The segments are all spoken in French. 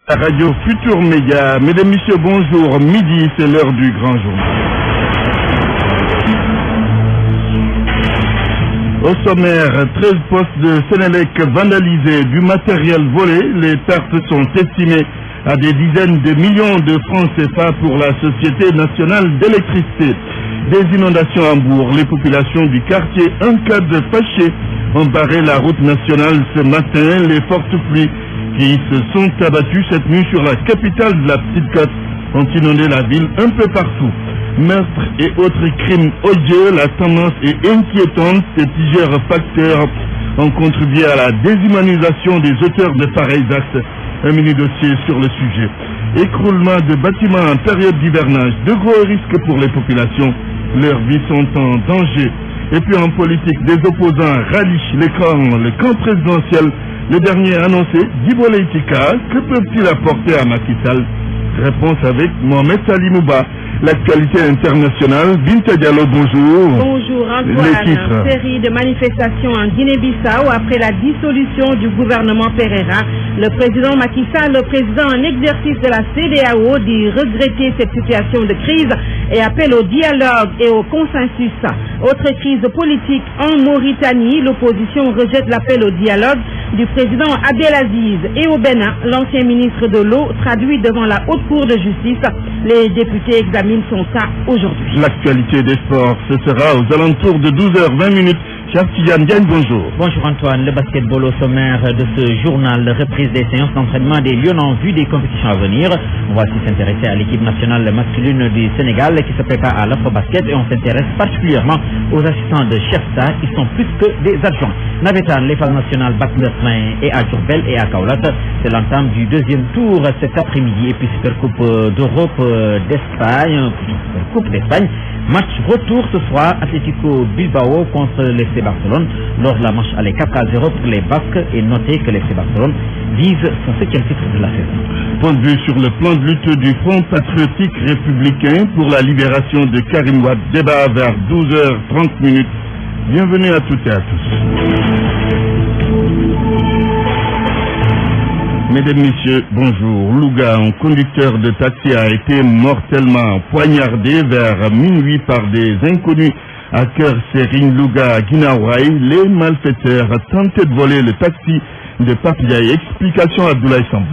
Radio Futur Média, mesdames, messieurs, bonjour. Midi, c'est l'heure du grand journal. Au sommaire, 13 postes de Sénélec vandalisés, du matériel volé. Les pertes sont estimées à des dizaines de millions de francs CFA pour la Société nationale d'électricité. Des inondations à Hambourg, les populations du quartier Encade Fâché ont barré la route nationale ce matin. Les fortes pluies qui se sont abattus cette nuit sur la capitale de la Petite-Côte ont inondé la ville un peu partout. Meurtres et autres crimes odieux, la tendance est inquiétante. Ces plusieurs facteurs ont contribué à la déshumanisation des auteurs de pareils actes. Un mini-dossier sur le sujet. Écroulement de bâtiments en période d'hivernage, de gros risques pour les populations. Leurs vies sont en danger. Et puis en politique, des opposants rallient le camp présidentiel. Le dernier annoncé, Djibo Leïtika, que peuvent-ils apporter à Macky Sall? Réponse avec Mohamed Salimouba. L'actualité internationale, Binta Diallo, bonjour. Bonjour Antoine. Série de manifestations en Guinée-Bissau après la dissolution du gouvernement Pereira. Le président Macky Sall, le président en exercice de la CEDEAO, dit regretter cette situation de crise et appelle au dialogue et au consensus. Autre crise politique en Mauritanie, l'opposition rejette l'appel au dialogue du président Abdelaziz. Et au Bénin, l'ancien ministre de l'eau traduit devant la Haute Cour de justice. Les députés examinent son cas aujourd'hui. L'actualité des sports, ce sera aux alentours de 12h20. Cher Kylian Diagne, bonjour. Bonjour Antoine. Le basketball au sommaire de ce journal, reprise des séances d'entraînement des Lions en vue des compétitions à venir. On va aussi s'intéresser à l'équipe nationale masculine du Sénégal qui se prépare à l'afro-basket et on s'intéresse particulièrement aux assistants de Chefta qui sont plus que des adjoints. Navetan, les phases nationales battent leur plein et à Djurbel et à Kaolat. C'est l'entame du deuxième tour cet après-midi et puis Supercoupe d'Europe d'Espagne, Coupe d'Espagne. Match retour ce soir, Atlético Bilbao contre l'FC Barcelone. Lors de la manche aller 4-0 pour les Basques et notez que l'FC Barcelone vise son 7e titre de la saison. Point de vue sur le plan de lutte du Front patriotique républicain pour la libération de Karim Wade. Débat vers 12h30. Bienvenue à toutes et à tous. Mesdames, Messieurs, bonjour. Louga, un conducteur de taxi a été mortellement poignardé vers minuit par des inconnus à Cœur Sérine, Louga, Guinaouraï. Les malfaiteurs tentaient de voler le taxi de Papiaï. Explication à Abdoulaye Sambou.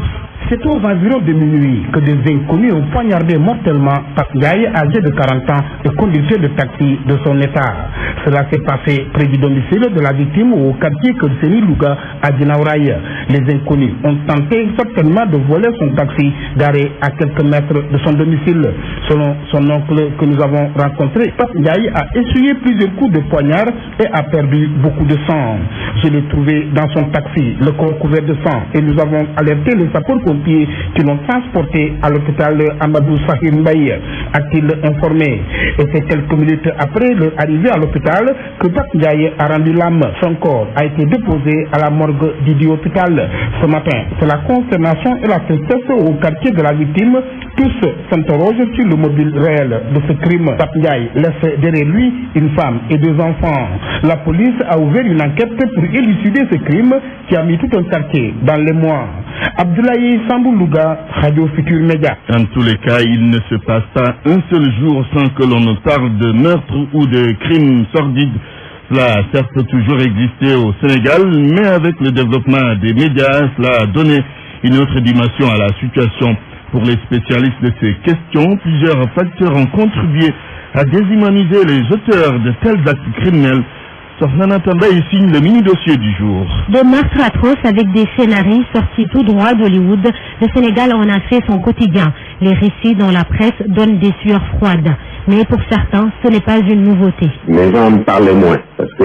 C'est aux environs de minuit que des inconnus ont poignardé mortellement Papiaï, âgé de 40 ans, et conducteur de taxi de son état. Cela s'est passé près du domicile de la victime au quartier Kerseni Louga à Guinaouraï. Les inconnus ont tenté certainement de voler son taxi garé à quelques mètres de son domicile. Selon son oncle que nous avons rencontré, Papiaï a essuyé plusieurs coups de poignard et a perdu beaucoup de sang. Je l'ai trouvé dans son taxi, le corps couvert de sang, et nous avons alerté les sapeurs-pompiers qui l'ont transporté à l'hôpital Amadou Sahir Mbaye, a-t-il informé. Et c'est quelques minutes après leur arrivée à l'hôpital que Papiaï a rendu l'âme. Son corps a été déposé à la morgue du hôpital. Ce matin, c'est la consternation et la tristesse au quartier de la victime. Tous s'interrogent sur le mobile réel de ce crime. Papiaï laisse derrière lui une femme et 2 enfants. La police a ouvert une enquête pour élucider ce crime qui a mis tout un quartier dans les mois. Abdoulaye Sambou Louga, Radio Futur Média. En tous les cas, il ne se passe pas un seul jour sans que l'on ne parle de meurtre ou de crimes sordides. Cela a certes toujours existé au Sénégal, mais avec le développement des médias, cela a donné une autre dimension à la situation. Pour les spécialistes de ces questions, plusieurs facteurs ont contribué à déshumaniser les auteurs de tels actes criminels. Sornana Tambaye signe le mini-dossier du jour. Des meurtres atroces avec des scénarios sortis tout droit d'Hollywood, le Sénégal en a fait son quotidien. Les récits dans la presse donnent des sueurs froides. Mais pour certains, ce n'est pas une nouveauté. Les gens parlaient moins, parce que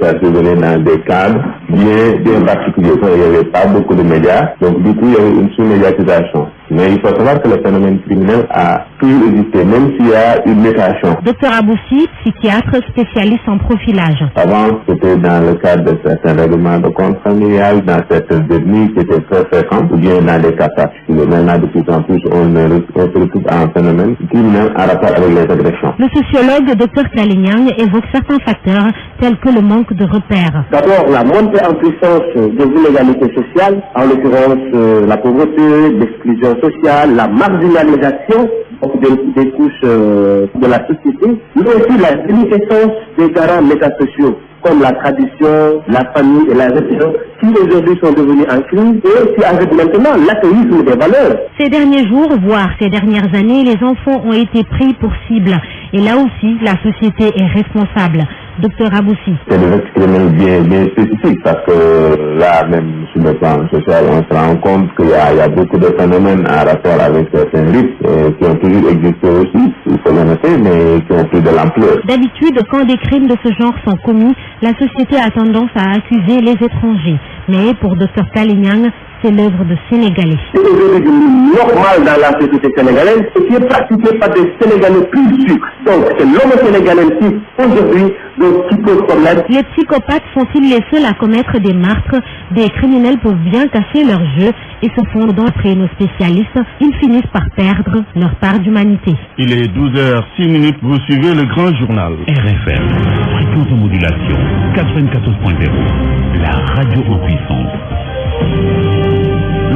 ça se donnait dans des cadres bien particuliers. Il n'y avait pas beaucoup de médias, donc du coup il y avait une sous-médiatisation. Mais il faut savoir que le phénomène criminel a toujours exister, même s'il y a une mutation. Docteur Aboussi, psychiatre spécialiste en profilage. Avant, c'était dans le cadre de certains règlements de compte familial, dans certaines ethnies qui étaient très fréquents, ou bien dans des cas particuliers. Maintenant, de plus en plus, on se retrouve à un phénomène criminel en rapport avec les agressions. Le sociologue Dr Kalinyang évoque certains facteurs tels que le manque de repères. D'abord, la montée en puissance des inégalités sociales, en l'occurrence la pauvreté, l'exclusion sociale, la marginalisation des couches de la société, mais aussi la déliquescence des garants métasociaux, comme la tradition, la famille et la religion, qui aujourd'hui sont devenus en crise, et qui arrive maintenant l'athéisme des valeurs. Ces derniers jours, voire ces dernières années, les enfants ont été pris pour cible. Et là aussi, la société est responsable. Docteur Aboussi. C'est des actes criminels bien spécifiques parce que là, même sur le plan social, on se rend compte qu'il y a beaucoup de phénomènes en rapport avec certains risques qui ont toujours existé aussi, il faut le noter, mais qui ont pris de l'ampleur. D'habitude, quand des crimes de ce genre sont commis, la société a tendance à accuser les étrangers. Mais pour Dr Kalinyang, c'est l'œuvre de Sénégalais. C'est aujourd'hui normal dans la société sénégalaise, ce qui est pratiqué par des Sénégalais plus sucres. Donc c'est l'homme sénégalais qui, aujourd'hui, qui pose problème. Les psychopathes sont-ils les seuls à commettre des meurtres? Des criminels peuvent bien cacher leur jeu et se fondent d'après nos spécialistes. Ils finissent par perdre leur part d'humanité. Il est 12h06, vous suivez le grand journal. RFM, fréquence de modulation 94.0, la radio en puissance.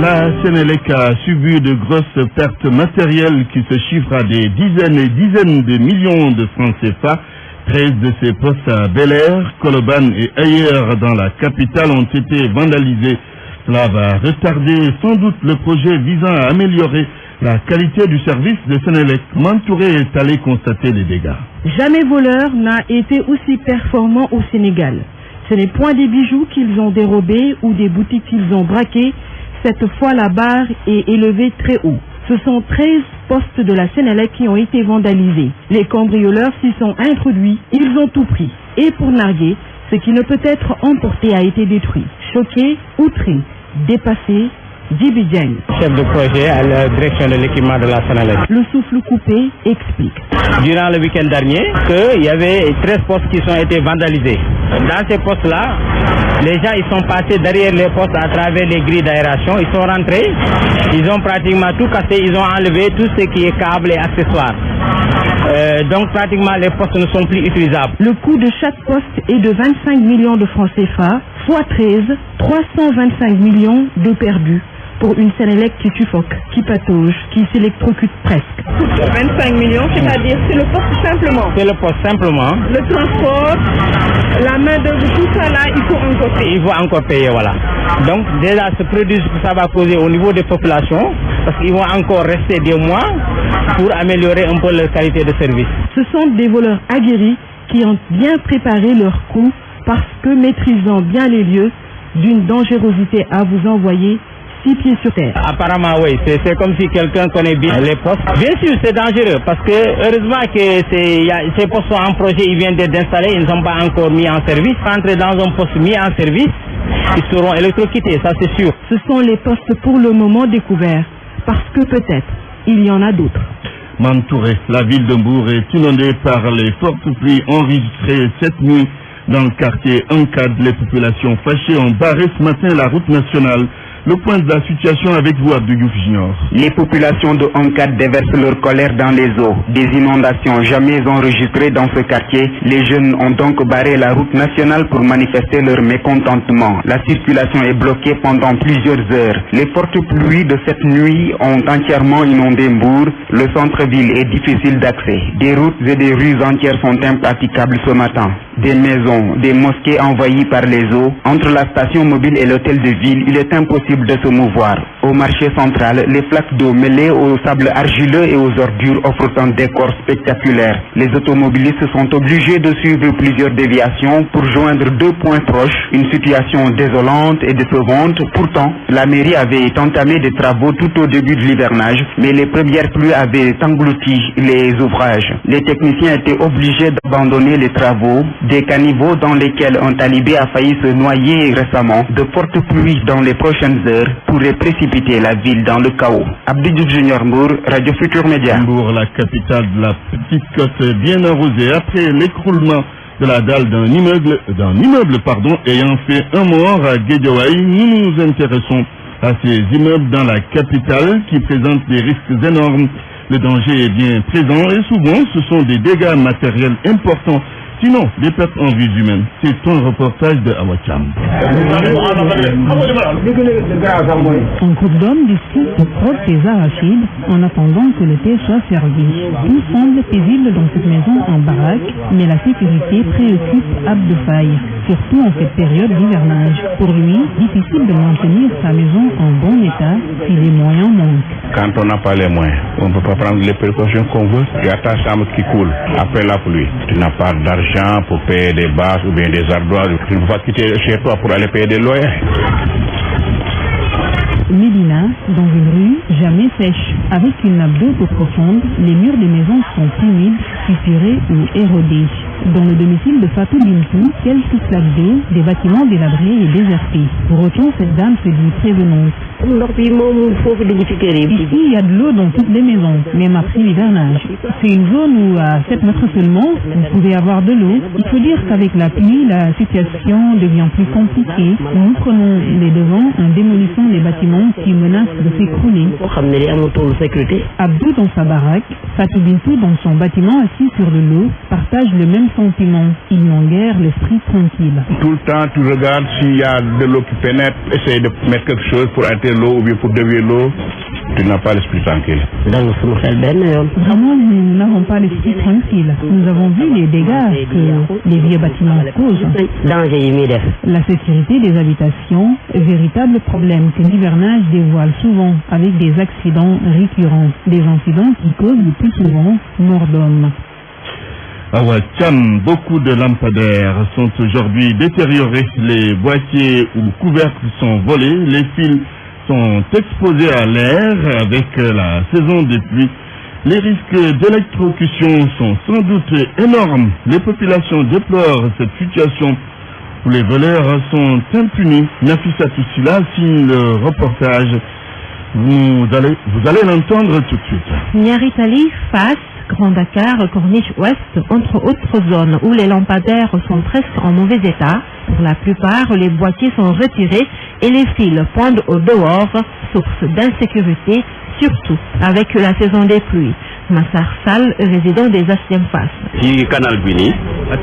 La Sénélec a subi de grosses pertes matérielles qui se chiffrent à des dizaines et dizaines de millions de francs CFA. 13 de ces postes à Bel-Air, Colobane et ailleurs dans la capitale ont été vandalisés. Cela va retarder sans doute le projet visant à améliorer la qualité du service de Sénélec. Mantouré est allé constater les dégâts. Jamais voleur n'a été aussi performant au Sénégal. Ce n'est point des bijoux qu'ils ont dérobés ou des boutiques qu'ils ont braquées. Cette fois, la barre est élevée très haut. Ce sont 13 postes de la Sénélec qui ont été vandalisés. Les cambrioleurs s'y sont introduits, ils ont tout pris. Et pour narguer, ce qui ne peut être emporté a été détruit. Choqué, outré, dépassé, Djibi Diagne, chef de projet à la direction de l'équipement de la Sénélec. Le souffle coupé explique. Durant le week-end dernier, il y avait 13 postes qui ont été vandalisés. Dans ces postes-là, les gens ils sont passés derrière les postes à travers les grilles d'aération. Ils sont rentrés, ils ont pratiquement tout cassé, ils ont enlevé tout ce qui est câble et accessoires. Donc pratiquement les postes ne sont plus utilisables. Le coût de chaque poste est de 25 millions de francs CFA, fois 13, 325 millions de perdus. Pour une Sénélec qui suffoque, qui patauge, qui s'électrocute presque. 25 millions, c'est-à-dire c'est le poste simplement. C'est le poste simplement. Le transport, la main d'œuvre, tout ça là, il faut encore payer. Il faut encore payer, voilà. Donc déjà ce préjudice que ça va causer au niveau des populations, parce qu'ils vont encore rester des mois pour améliorer un peu leur qualité de service. Ce sont des voleurs aguerris qui ont bien préparé leur coup parce que maîtrisant bien les lieux, d'une dangerosité à vous envoyer 6 pieds sur terre. Apparemment, oui. C'est comme si quelqu'un connaît bien les postes. Bien sûr, c'est dangereux parce que heureusement que ces postes sont en projet, ils viennent d'être installés, ils ne sont pas encore mis en service. Rentrer dans un poste mis en service, ils seront électrocutés, ça c'est sûr. Ce sont les postes pour le moment découverts parce que peut-être il y en a d'autres. Mantouré, la ville de Mbour est inondée par les fortes pluies enregistrées cette nuit dans le quartier Ankad. Les populations fâchées ont barré ce matin la route nationale. Le point de la situation avec vous, Abdou Diouf Junior. Les populations de Ankad déversent leur colère dans les eaux. Des inondations jamais enregistrées dans ce quartier. Les jeunes ont donc barré la route nationale pour manifester leur mécontentement. La circulation est bloquée pendant plusieurs heures. Les fortes pluies de cette nuit ont entièrement inondé Mbour. Le centre-ville est difficile d'accès. Des routes et des rues entières sont impraticables ce matin. Des maisons, des mosquées envahies par les eaux. Entre la station mobile et l'hôtel de ville, il est impossible de se mouvoir. Au marché central, les flaques d'eau mêlées au sable argileux et aux ordures offrent un décor spectaculaire. Les automobilistes sont obligés de suivre plusieurs déviations pour joindre deux points proches, une situation désolante et décevante. Pourtant, la mairie avait entamé des travaux tout au début de l'hivernage, mais les premières pluies avaient englouti les ouvrages. Les techniciens étaient obligés d'abandonner les travaux. Des caniveaux dans lesquels un talibé a failli se noyer récemment. De fortes pluies dans les prochaines heures pourrait précipiter la ville dans le chaos. Abdou Diouf Junior Mbour, Radio Futur Média. Mbour, la capitale de la Petite Côte, bien arrosée après l'écroulement de la dalle d'un immeuble, ayant fait un mort à Guédiawaye. Nous nous intéressons à ces immeubles dans la capitale qui présentent des risques énormes. Le danger est bien présent et souvent ce sont des dégâts matériels importants, sinon des pertes en vies humaines. C'est un reportage de Awacham. Un groupe d'hommes discute de prendre ses arachides en attendant que le thé soit servi. Tout semble paisible dans cette maison en baraque, mais la sécurité préoccupe Abdou Faye, surtout en cette période d'hivernage. Pour lui, difficile de maintenir sa maison en bon état si les moyens manquent. Quand on n'a pas les moyens, on ne peut pas prendre les précautions qu'on veut. Il y a ta chambre qui coule après la pluie. Tu n'as pas d'argent pour payer des bâches ou bien des ardoises. Tu ne peux pas quitter chez toi pour aller payer des loyers. Médina, dans une rue jamais sèche. Avec une nappe d'eau peu profonde, les murs des maisons sont humides, fissurés ou érodés. Dans le domicile de Fatou Bintou, quelques flaques d'eau, des bâtiments délabrés et désertés. Pour autant, cette dame se dit prévenante. Ici, il y a de l'eau dans toutes les maisons, même après l'hivernage. C'est une zone où, à 7 mètres seulement, vous pouvez avoir de l'eau. Il faut dire qu'avec la pluie, la situation devient plus compliquée. Nous prenons les devants en démolissant les bâtiments qui menacent de s'écrouler. Abdou dans sa baraque, Fatou Bintou dans son bâtiment assis sur le lot, partagent le même sentiment. Ils n'ont guère l'esprit tranquille. Tout le temps, tu regardes s'il y a de l'eau qui pénètre, essaye de mettre quelque chose pour arrêter l'eau ou bien pour dévier l'eau. Tu n'as pas l'esprit tranquille. Vraiment, nous n'avons pas l'esprit tranquille. Nous avons vu les dégâts que les vieux bâtiments causent. La sécurité des habitations, véritable problème que l'hivernage dévoile souvent avec des accidents récurrents. Des incidents qui causent le plus souvent mort d'homme. À Ouacham, beaucoup de lampadaires sont aujourd'hui détériorés. Les boîtiers ou couvercles sont volés. Les fils sont exposés à l'air avec la saison des pluies. Les risques d'électrocution sont sans doute énormes. Les populations déplorent cette situation où les voleurs sont impunis. Nafissa Toussila signe le reportage. Vous allez l'entendre tout de suite. Niaritali, Fas, Grand Dakar, Corniche Ouest, entre autres zones où les lampadaires sont presque en mauvais état. Pour la plupart, les boîtiers sont retirés et les fils pendent au dehors, source d'insécurité, surtout avec la saison des pluies. Massar Sall, résident des HLM Fas.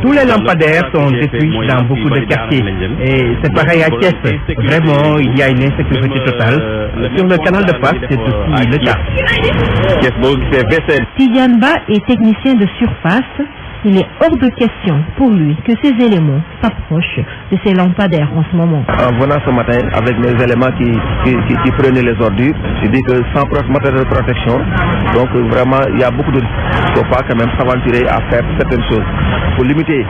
Tous les lampadaires sont détruits dans beaucoup de quartiers. Et c'est pareil à Thiès. Vraiment, il y a une insécurité totale. Sur le canal de Fas, c'est aussi le cas. Tidiane Ba est technicien de surface. Il est hors de question pour lui que ces éléments s'approchent de ces lampadaires en ce moment. En venant ce matin avec mes éléments qui prenaient les ordures, je dis que sans matériel de protection, donc vraiment il y a beaucoup de risques. Il ne faut pas quand même s'aventurer à faire certaines choses. Il faut limiter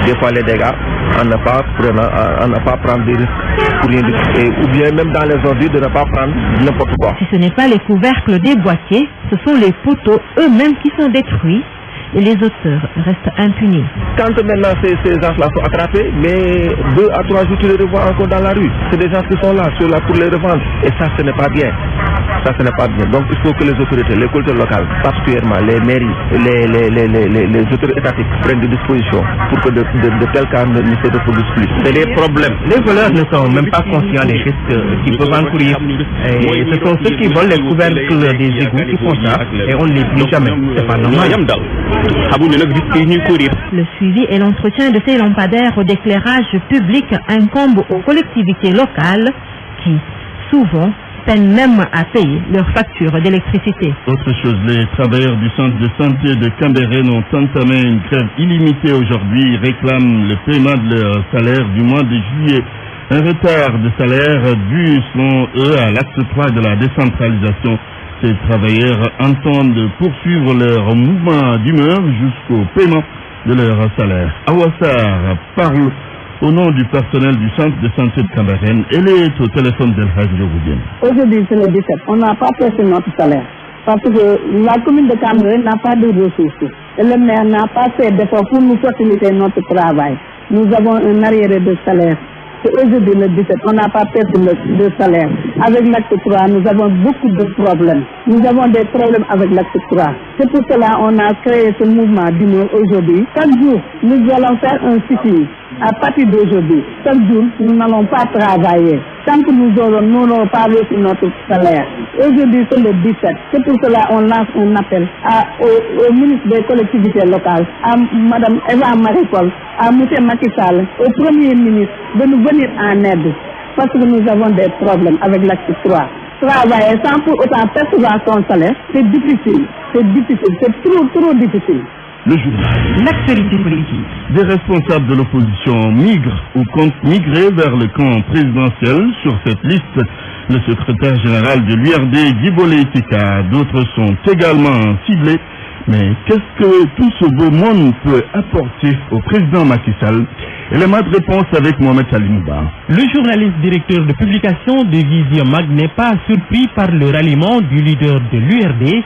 des fois les dégâts en ne pas prendre des risques pour rien du tout. Ou bien même dans les ordures de ne pas prendre n'importe quoi. Si ce n'est pas les couvercles des boîtiers, ce sont les poteaux eux-mêmes qui sont détruits. Et les auteurs restent impunis. Quand maintenant ces gens-là sont attrapés, mais 2 à 3 jours tu les revois encore dans la rue. C'est des gens qui sont là pour les revendre. Et ça, ce n'est pas bien. Ça, ce n'est pas bien. Donc il faut que les autorités, les cultures locales, particulièrement les mairies, les autorités étatiques prennent des dispositions pour que de tels cas ne se reproduisent plus. C'est des problèmes. Les voleurs ne sont même pas conscients des risques qu'ils peuvent encourir. Et ce sont ceux qui volent les couvercles des égouts qui font ça. Et on ne les plie jamais. C'est pas normal. Le suivi et l'entretien de ces lampadaires d'éclairage public incombent aux collectivités locales qui, souvent, peinent même à payer leurs factures d'électricité. Autre chose, les travailleurs du centre de santé de Cambérène ont entamé une grève illimitée aujourd'hui. Ils réclament le paiement de leur salaire du mois de juillet. Un retard de salaire dû, selon eux, à l'acte 3 de la décentralisation. Ces travailleurs entendent poursuivre leur mouvement d'humeur jusqu'au paiement de leur salaire. Awassar parle au nom du personnel du centre de santé de Cambérène. Elle est au téléphone d'El Hadj Roudienne. Aujourd'hui, c'est le 17. On n'a pas perçu notre salaire parce que la commune de Cambérène n'a pas de ressources. Et le maire n'a pas fait d'effort pour nous faciliter notre travail. Nous avons un arriéré de salaire. qu'aujourd'hui, le 17, on n'a pas perdu le salaire. Avec l'acte 3, nous avons beaucoup de problèmes. Nous avons des problèmes avec l'acte 3. C'est pour cela qu'on a créé ce mouvement d'union aujourd'hui. Chaque jour, nous allons faire un sitting. À partir d'aujourd'hui, chaque jour, nous n'allons pas travailler tant que nous n'aurons pas reçu notre salaire. Aujourd'hui, c'est le 17. C'est pour cela qu'on lance un appel au ministre des collectivités locales, à Mme Eva Marie-Paul, à M. Macky Sall, au Premier ministre, de nous venir en aide. Parce que nous avons des problèmes avec l'acte 3. Travailler sans pour autant percevoir son salaire, c'est difficile. C'est trop difficile. Le journal. L'actualité politique. Des responsables de l'opposition migrent ou comptent migrer vers le camp présidentiel. Sur cette liste, le secrétaire général de l'URD, Guy Bolé-Tika. D'autres sont également ciblés. Mais qu'est-ce que tout ce beau monde peut apporter au président Macky Sall? Élément de réponse avec Mohamed Salimouba. Le journaliste directeur de publication de Vision Mag n'est pas surpris par le ralliement du leader de l'URD.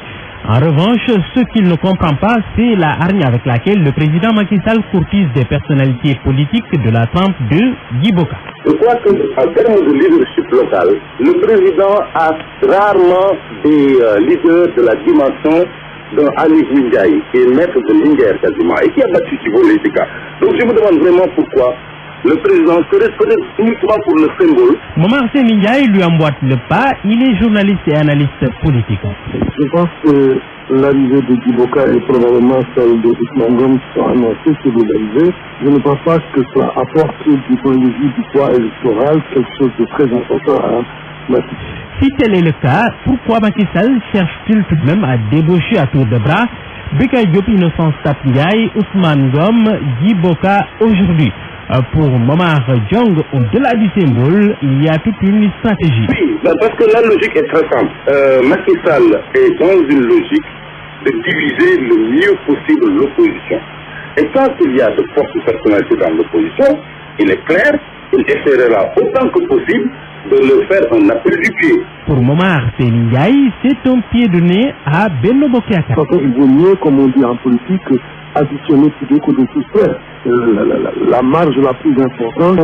En revanche, ce qu'il ne comprend pas, c'est la hargne avec laquelle le président Macky Sall courtise des personnalités politiques de la trempe de Guy Boka. Je crois qu'en termes de leadership local, le président a rarement des leaders de la dimension d'un Ali Ndiaye, qui est maître de Linguère quasiment, et qui a battu Thibault Leïtika. Donc je me demande vraiment pourquoi le président serait peut-être uniquement pour le symbole. Momar Ndiaye lui emboîte le pas, il est journaliste et analyste politique. Je pense que l'arrivée de Guy Boka et probablement celle de Ousmane Ngom sont annoncées sur l'Élysée. Je ne pense pas que cela apporte du point de vue du poids électoral quelque chose de très important à Macky. Si tel est le cas, pourquoi Macky Sall cherche-t-il tout de même à débaucher à tour de bras Bekay Diop, Innocence Ntap Ndiaye, Ousmane Ngom, Guy Boka aujourd'hui? Pour Momar Diong, au-delà du symbole, il y a toute une stratégie. Oui, parce que la logique est très simple. Macky Sall est dans une logique de diviser le mieux possible l'opposition. Et quand il y a de fortes personnalités dans l'opposition, il est clair, il essaiera autant que possible de le faire un appel du pied. Pour Momar Ndiaye, c'est un pied de nez à Benno Bokk Yakaar. Il vaut mieux, comme on dit en politique, additionner plutôt que de soustraire. La marge la plus importante,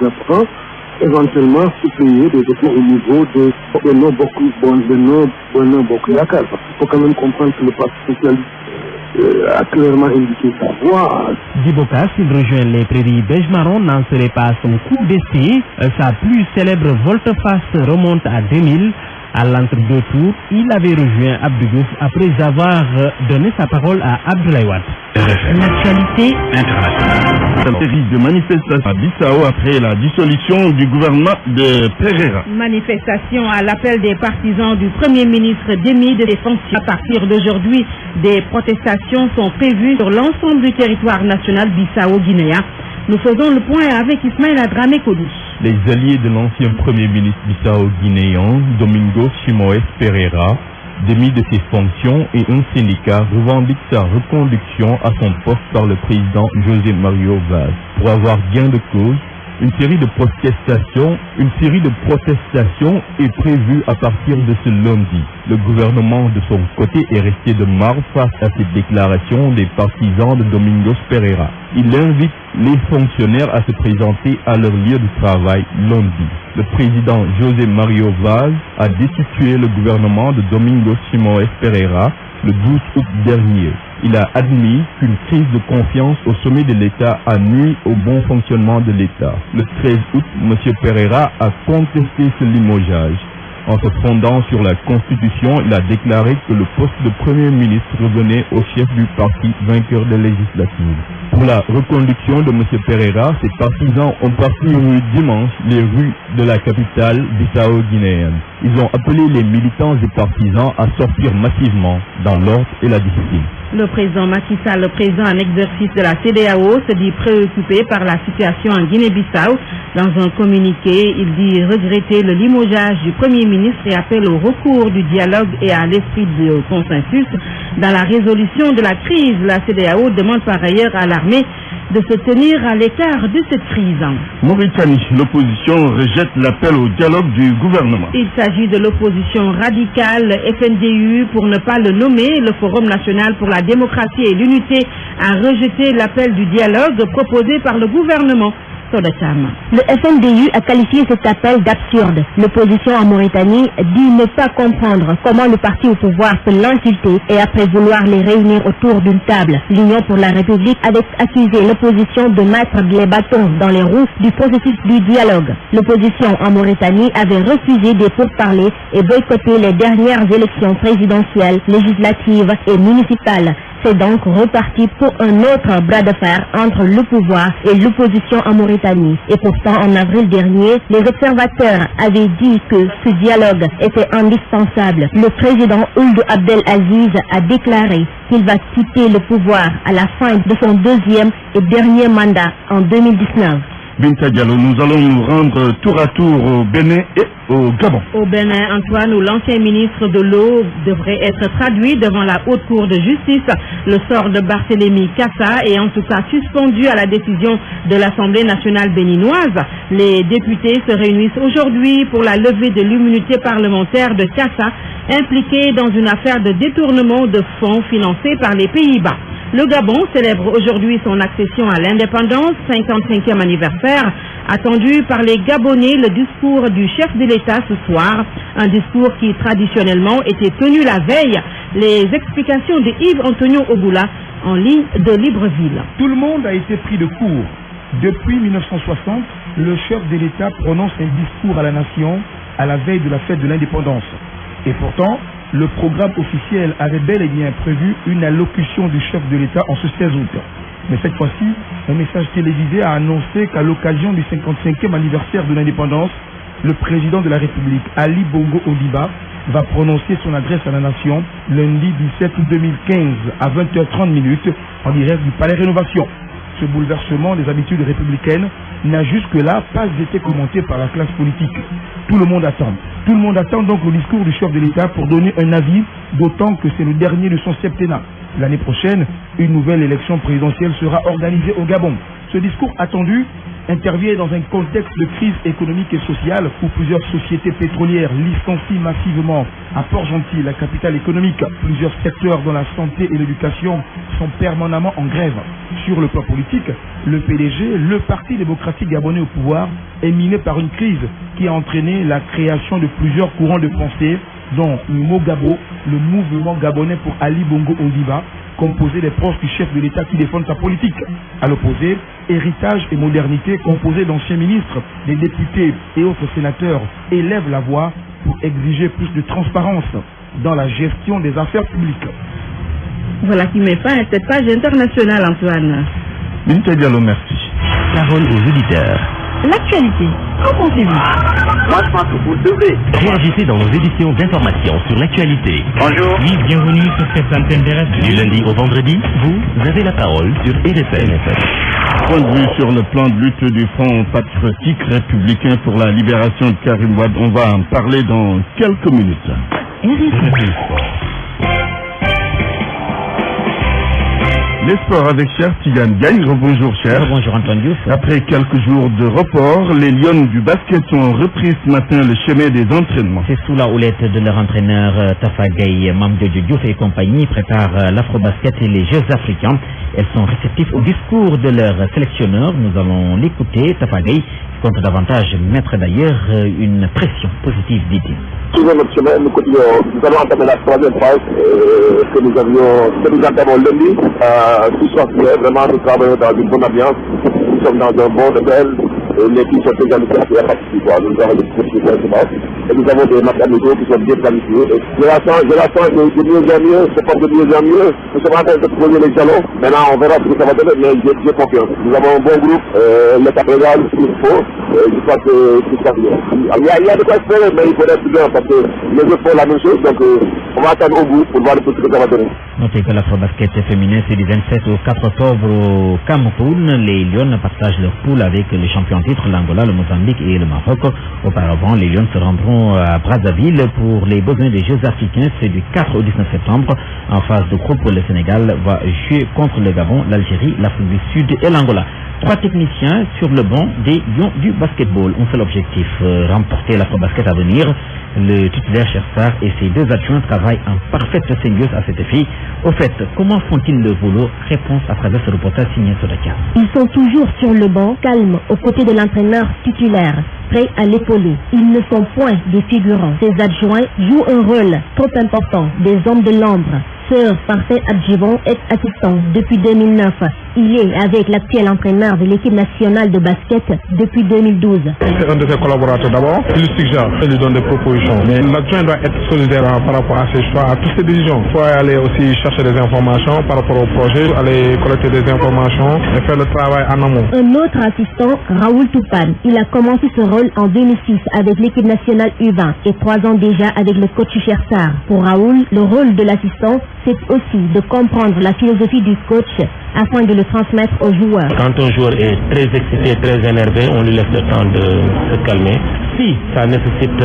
éventuellement se payer des efforts au niveau de Benno Bokk Yakaar. Parce qu'il faut quand même comprendre que le Parti socialiste a clairement indiqué sa voix. Guy Boka, s'il rejoint les prairies beige marron, n'en serait pas son coup d'essai. Sa plus célèbre volte-face remonte à 2000. À l'entre-deux tours, il avait rejoint Abdou Diouf après avoir donné sa parole à Abdoulaye Wade. L'actualité internationale. Une série de manifestations à Bissau après la dissolution du gouvernement de Pereira. Manifestation à l'appel des partisans du Premier ministre démis de ses fonctions. À partir d'aujourd'hui, des protestations sont prévues sur l'ensemble du territoire national bissau-guinéen. Nous faisons le point avec Ismaël Adramé Kodou. Les alliés de l'ancien Premier ministre bissau-guinéen, Domingos Simoes Pereira, démis de ses fonctions, et un syndicat revendique sa reconduction à son poste par le président José Mario Vaz. Pour avoir gain de cause, une série de protestations est prévue à partir de ce lundi. Le gouvernement, de son côté, est resté de marbre face à ces déclarations des partisans de Domingos Pereira. Il invite les fonctionnaires à se présenter à leur lieu de travail lundi. Le président José Mario Vaz a destitué le gouvernement de Domingos Simoes Pereira le 12 août dernier. Il a admis qu'une crise de confiance au sommet de l'État a nuit au bon fonctionnement de l'État. Le 13 août, M. Pereira a contesté ce limogeage. En se fondant sur la Constitution, il a déclaré que le poste de Premier ministre revenait au chef du parti vainqueur des législatives. Pour la reconduction de M. Pereira, ses partisans ont parcouru dimanche les rues de la capitale bissau-guinéenne. Ils ont appelé les militants et partisans à sortir massivement dans l'ordre et la discipline. Le président Macky Sall, le président en exercice de la CEDEAO, se dit préoccupé par la situation en Guinée-Bissau. Dans un communiqué, il dit regretter le limogeage du Premier ministre et appelle au recours du dialogue et à l'esprit de consensus. Dans la résolution de la crise, la CEDEAO demande par ailleurs à l'armée de se tenir à l'écart de cette crise. Mauritanie, l'opposition rejette l'appel au dialogue du gouvernement. Il s'agit de l'opposition radicale FNDU, pour ne pas le nommer. Le Forum national pour la démocratie et l'unité a rejeté l'appel du dialogue proposé par le gouvernement. Sodacham. Le FNDU a qualifié cet appel d'absurde. L'opposition en Mauritanie dit ne pas comprendre comment le parti au pouvoir peut l'insulter et après vouloir les réunir autour d'une table. L'Union pour la République avait accusé l'opposition de mettre les bâtons dans les roues du processus du dialogue. L'opposition en Mauritanie avait refusé des pourparlers et boycotté les dernières élections présidentielles, législatives et municipales. C'est donc reparti pour un autre bras de fer entre le pouvoir et l'opposition en Mauritanie. Et pourtant, en avril dernier, les observateurs avaient dit que ce dialogue était indispensable. Le président Ould Abdelaziz a déclaré qu'il va quitter le pouvoir à la fin de son deuxième et dernier mandat en 2019. Binta Diallo, nous allons nous rendre tour à tour au Bénin et au Gabon. Au Bénin, Antoine, où l'ancien ministre de l'eau devrait être traduit devant la Haute Cour de justice. Le sort de Barthélemy Kassa est en tout cas suspendu à la décision de l'Assemblée nationale béninoise. Les députés se réunissent aujourd'hui pour la levée de l'immunité parlementaire de Kassa, impliqué dans une affaire de détournement de fonds financés par les Pays-Bas. Le Gabon célèbre aujourd'hui son accession à l'indépendance, 55e anniversaire, attendu par les Gabonais le discours du chef de l'État ce soir, un discours qui traditionnellement était tenu la veille. Les explications de Yves Antonio Oboula en ligne de Libreville. Tout le monde a été pris de court. Depuis 1960, le chef de l'État prononce un discours à la nation à la veille de la fête de l'indépendance. Et pourtant, le programme officiel avait bel et bien prévu une allocution du chef de l'État en ce 16 août. Mais cette fois-ci, un message télévisé a annoncé qu'à l'occasion du 55e anniversaire de l'indépendance, le président de la République, Ali Bongo Ondimba, va prononcer son adresse à la nation lundi 17 août 2015 à 20h30 en direct du Palais Rénovation. Ce bouleversement des habitudes républicaines n'a jusque-là pas été commenté par la classe politique. Tout le monde attend. Tout le monde attend donc le discours du chef de l'État pour donner un avis, d'autant que c'est le dernier de son septennat. L'année prochaine, une nouvelle élection présidentielle sera organisée au Gabon. Ce discours attendu intervient dans un contexte de crise économique et sociale où plusieurs sociétés pétrolières licencient massivement. À Port-Gentil, la capitale économique, plusieurs secteurs dont la santé et l'éducation sont permanemment en grève. Sur le plan politique, le PDG, le Parti démocratique gabonais au pouvoir, est miné par une crise qui a entraîné la création de plusieurs courants de pensée, dont le Mogabo, le mouvement gabonais pour Ali Bongo Ondimba, composé des proches du chef de l'État qui défendent sa politique. À l'opposé, héritage et modernité, composé d'anciens ministres, des députés et autres sénateurs, élèvent la voix pour exiger plus de transparence dans la gestion des affaires publiques. Voilà qui met fin à cette page internationale, Antoine. Binta Diallo, merci. Parole aux auditeurs. L'actualité, qu'en pensez-vous? Moi, je pense que vous devez. Réagissez dans nos éditions d'information sur l'actualité. Bonjour. Oui, bienvenue sur cette antenne terrestre. Du lundi au vendredi, vous avez la parole sur RFM. Point de vue sur le plan de lutte du Front patriotique républicain pour la libération de Karim Wade. On va en parler dans quelques minutes. Les sports avec cher Tigane Gagne. Rebonjour cher. Bonjour Antoine Diouf. Après quelques jours de report, les Lions du basket ont repris ce matin le chemin des entraînements. C'est sous la houlette de leur entraîneur Tafa Gaye, Mamdio Diouf et compagnie préparent l'Afro-Basket et les Jeux africains. Elles sont réceptifs au discours de leur sélectionneur. Nous allons l'écouter. Tafa Gaye compte davantage mettre d'ailleurs une pression positive, dit-il. Suivons notre chemin, nous continuons. Nous allons entamer la troisième phase que nous entamons lundi. Tout soit clair, vraiment nous travaillons dans une bonne ambiance. Nous sommes dans un bon hôtel. L'équipe sont très amicales et participe. Nous avons des professionnels et nous avons des matchs amicaux qui sont bien planifiés. Je la sens de mieux en mieux, se porte de mieux en mieux. Nous sommes en train de poser les jalons. Maintenant, on verra ce que ça va donner, mais j'ai confiance. Nous avons un bon groupe, l'état présent, ce qu'il faut. Je crois que tout ça bien. Il y a de quoi espérer, mais il faut être bien parce que les autres font la même chose. Donc, on va attendre au bout pour voir ce que ça va donner. Notez que l'Afro-Basket féminin, c'est du 27 au 4 octobre au Cameroun. Les Lions partagent leur poule avec les champions titres, l'Angola, le Mozambique et le Maroc. Auparavant, les Lions se rendront à Brazzaville pour les besoins des Jeux africains. C'est du 4 au 19 septembre. En phase de groupe, le Sénégal va jouer contre le Gabon, l'Algérie, l'Afrique du Sud et l'Angola. 3 techniciens sur le banc des Lions du basketball. Un seul objectif, remporter l'Afrobasket à venir. Le titulaire Chersar et ses 2 adjoints travaillent en parfaite symbiose à cet effet. Au fait, comment font-ils le boulot? Réponse à travers ce reportage signé Sodaka. Ils sont toujours sur le banc, calmes, aux côtés de l'entraîneur titulaire, prêts à l'épauler. Ils ne sont point des figurants. Ces adjoints jouent un rôle trop important, des hommes de l'ombre. Sir Parfait Adjivon est assistant depuis 2009. Il est avec l'actuel entraîneur de l'équipe nationale de basket depuis 2012. C'est un de ses collaborateurs d'abord. Il lui suggère, il lui donne des propositions. Mais l'adjoint doit être solidaire par rapport à ses choix, à toutes ses décisions. Il faut aller aussi chercher des informations par rapport au projet, aller collecter des informations et faire le travail en amont. Un autre assistant, Raoul Toupane. Il a commencé ce rôle en 2006 avec l'équipe nationale U20 et 3 ans déjà avec le coach Chersar. Pour Raoul, le rôle de l'assistant, c'est aussi de comprendre la philosophie du coach afin de le transmettre aux joueurs. Quand un joueur est très excité, très énervé, on lui laisse le temps de se calmer. Si ça nécessite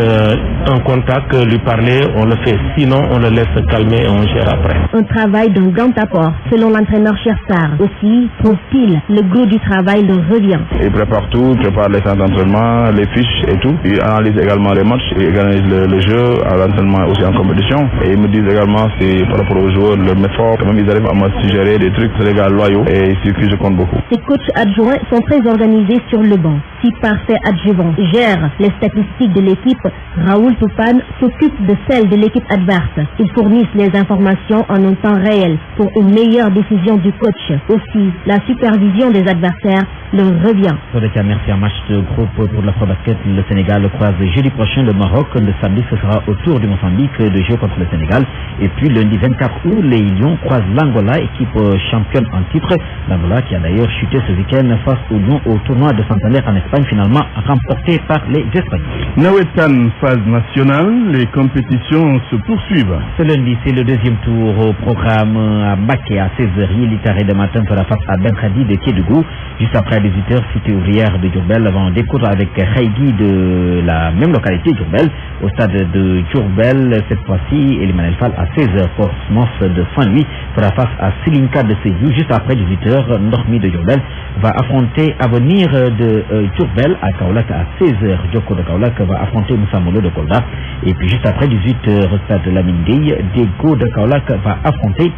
un contact, lui parler, on le fait. Sinon, on le laisse se calmer et on gère après. Un travail d'un grand apport, selon l'entraîneur Chersar. Aussi, trouve-t-il, le goût du travail leur revient. Il prépare tout, il prépare les centres d'entraînement, les fiches et tout. Il analyse également les matchs, il organise le jeu à l'entraînement aussi en compétition. Et ils me disent également, c'est par rapport aux joueurs, le méfort, quand même ils arrivent à me suggérer des trucs, c'est les gars loyaux et sur qui je compte beaucoup. Ces coachs adjoints sont très organisés sur le banc. Si Parfait Adjuvant gère les statistiques de l'équipe, Raoul Toupane s'occupe de celles de l'équipe adverse. Ils fournissent les informations en un temps réel pour une meilleure décision du coach. Aussi, la supervision des adversaires leur revient. Merci. Un match de groupe pour l'Afrobasket. Le Sénégal croise jeudi prochain le Maroc. Le samedi, ce sera au tour du Mozambique de jouer contre le Sénégal. Et puis lundi 24 août, les Lions croisent l'Angola, équipe championne en titre. L'Angola qui a d'ailleurs chuté ce week-end face aux Lions au tournoi de Santander en Espagne, finalement remporté par les Espagnols. Nawetan, phase nationale, les compétitions se poursuivent. Ce lundi, c'est le deuxième tour au programme à Baké à 16h. L'Itaré de matin fera face à Ben Khadi de Kédougou. Juste après 18h, cité ouvrière de Djurbel vont découdre avec Khaïgi de la même localité, Djurbel, au stade de Djurbel. Cette fois-ci, Elimanel Fall à 16h. Portsmouth de Saint-Louis fera face à Silinka de Sédhiou. Juste après 18h, Normi de Djurbel va affronter Avenir de Djurbel à Kaolack à 16h. Djoko de Kaolack va affronter Moussamolo de Kolda. Et puis juste après 18h, stade de Lamine Gueye, Dego de Kaolack va affronter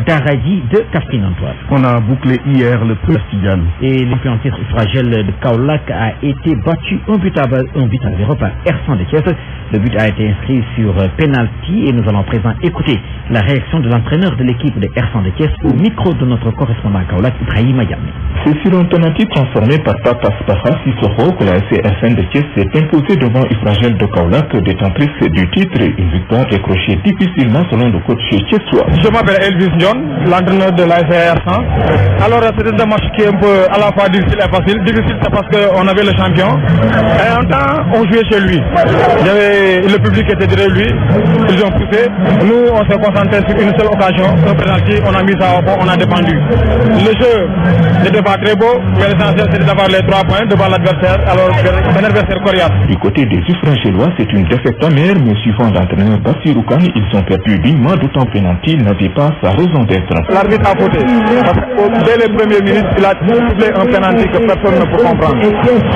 Daradi de Kaffrine-Antoine. On a bouclé hier le Prestigian. Et le en titre Fragile de Kaolack a été battu 1-0 par Ersan de Thiès. Le but a été inscrit sur penalty et nous allons à présent écouter la réaction de l'entraîneur de l'équipe de Ersan de Thiès au micro de notre correspondant à Kaolack, Ibrahim Ayame. C'est sur un penalty transformé par Papa Spafa Sissoko que la SC de Thiès s'est imposée devant Ifragel de Kaolack, détentrice du titre. Une victoire décrochée difficilement selon le coach thiessois. Je m'appelle Elvis Ndion, l'entraîneur de la SC. Alors c'est un match qui est un peu à la fois difficile et facile. Difficile c'est parce qu'on avait le champion et en temps on jouait chez lui. Le public était derrière lui, ils ont poussé. Nous on s'est concentré sur une seule occasion, un penalty, on a mis ça au fond, on a défendu. Le jeu n'était pas très beau, mais l'essentiel c'était d'avoir les 3 points devant l'adversaire, alors un adversaire coriace. Du côté des Ifragélois, c'est une défaite amère, mais suivant l'entraîneur Bassirou Kane, ils ont perdu dignement, d'autant penalty n'avait pas sa raison d'être. L'arbitre a voté, parce que dès les premières minutes, il a soufflé un penalty que personne ne peut comprendre.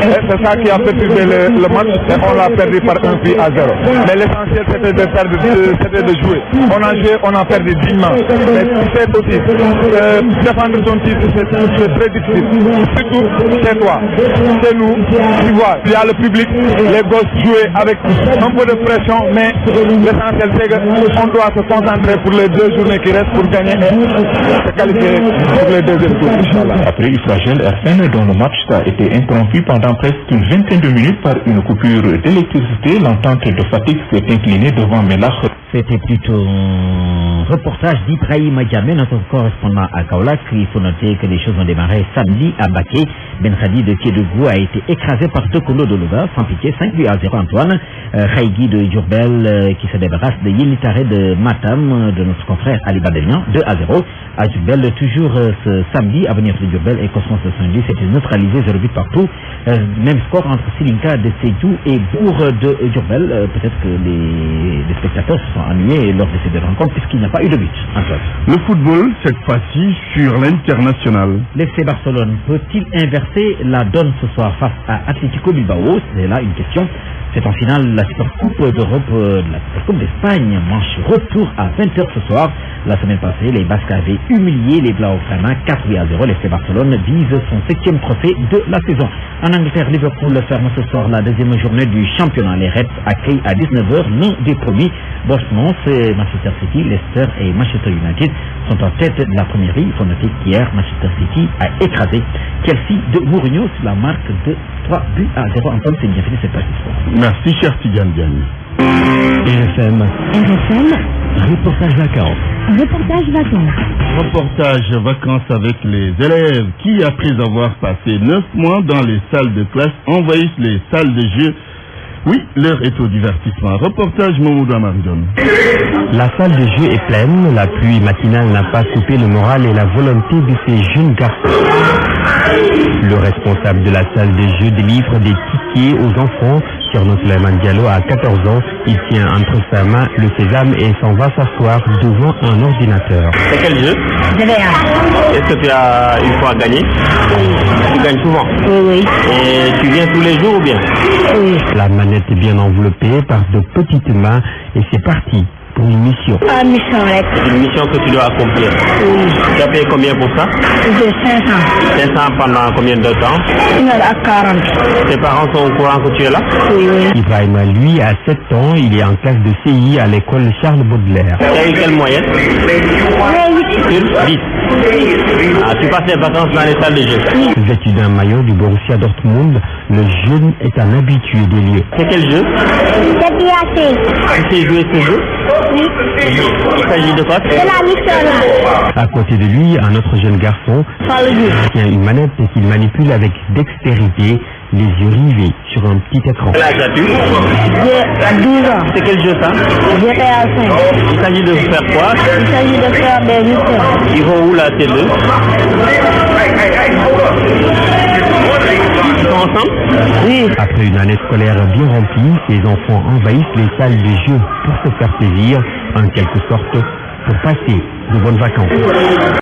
C'est ça qui a perturbé le match et on l'a perdu par 1-0. Mais l'essentiel c'était de jouer. On a joué, on a perdu dignement. Mais c'est aussi, défendre son titre c'est très difficile. Surtout chez toi, chez nous, tu vois, il y a le public, les gosses jouer avec un peu de pression, mais l'essentiel c'est qu'on doit se concentrer pour les 2 journées qui restent pour gagner et se qualifier pour les 2e tours, Inch'Allah. Après Ifragel RN, dont le match a été interrompu pendant presque une vingtaine de minutes par une coupure d'électricité, l'entente de fatigue s'est inclinée devant Melach. C'était plutôt un reportage d'Ibrahim Ayame, notre correspondant à Kaolack. Il faut noter que les choses ont démarré samedi à Baké. Ben Khadi de Kédougou a été écrasé par Tokolo de Louga, sans pitié, 5-0 Antoine. Khaïgi de Djurbel qui se débarrasse de Yelitare de Matam, de notre confrère Ali Badelian, 2-0. à Djurbel. Toujours ce samedi, Avenir de Djurbel et Cosmos de Saint-Louis c'était neutralisé 0 but partout. Même score entre Silinka de Seytou et Bourg de Djurbel. Peut-être que les spectateurs se sont ennuyés lors de ces deux rencontres puisqu'il n'y a pas eu de but. Le football, cette fois-ci sur l'international. L'FC Barcelone peut-il inverser la donne ce soir face à Atlético Bilbao? C'est là une question. C'est en finale la Supercoupe d'Europe, la Supercoupe d'Espagne, manche retour à 20h ce soir. La semaine passée, les Basques avaient humilié les Blaugrana 4-0. L'FC Barcelone vise son 7e trophée de la saison. En Angleterre, Liverpool ferme ce soir la deuxième journée du championnat. Les Reds accueillent à 19h l'un des premiers. Bournemouth, Manchester City, Leicester et Manchester United sont en tête de la première ligue. Il faut noter qu'hier, Manchester City a écrasé Chelsea de Mourinho sur la marque de 3-0. Antoine, c'est bien fini cette partie. Merci, cher Tidiane Diagne. RFM. Reportage vacances. Reportage vacances avec les élèves qui, après avoir passé 9 mois dans les salles de classe, envahissent les salles de jeu. Oui, l'heure est au divertissement. Reportage Mamoudou Amaridon. La salle de jeu est pleine, la pluie matinale n'a pas coupé le moral et la volonté de ces jeunes garçons. Le responsable de la salle de jeu délivre des tickets aux enfants. Tierno Souleymane Diallo a 14 ans, il tient entre sa main le sésame et s'en va s'asseoir devant un ordinateur. C'est quel jeu? Est-ce que tu as une fois gagné? Oui. Tu gagnes souvent? Oui. Et tu viens tous les jours ou bien? Oui. La manette est bien enveloppée par de petites mains et c'est parti pour une mission. Une mission que tu dois accomplir. Oui. Tu as payé combien pour ça? J'ai 500. 500 pendant combien de temps? 1 heure à 40. Tes parents sont au courant que tu es là? Oui. Ibrahima, lui, a 7 ans, il est en classe de CI à l'école Charles Baudelaire. Tu as eu quelle moyenne? 10. Ah, tu passes les vacances dans les salles de jeu? Vêtu d'un maillot du Borussia Dortmund, le jeune est un habitué des lieux. C'est quel jeu? C'est piaté. Tu sais jouer ce jeu? Oui. Il s'agit de quoi? C'est la mission. À côté de lui, un autre jeune garçon tient une manette qu'il manipule avec dextérité, les yeux rivés sur un petit écran. Quel âge as-tu? J'ai 12 ans. C'est quel jeu ça? GTA 5. Il s'agit de faire quoi? Il s'agit de faire des missions. Ils vont où là, ces deux? Ils sont ensemble? Oui. Après une année scolaire bien remplie, ces enfants envahissent les salles de jeu pour se faire plaisir, en quelque sorte, pour passer de bonnes vacances.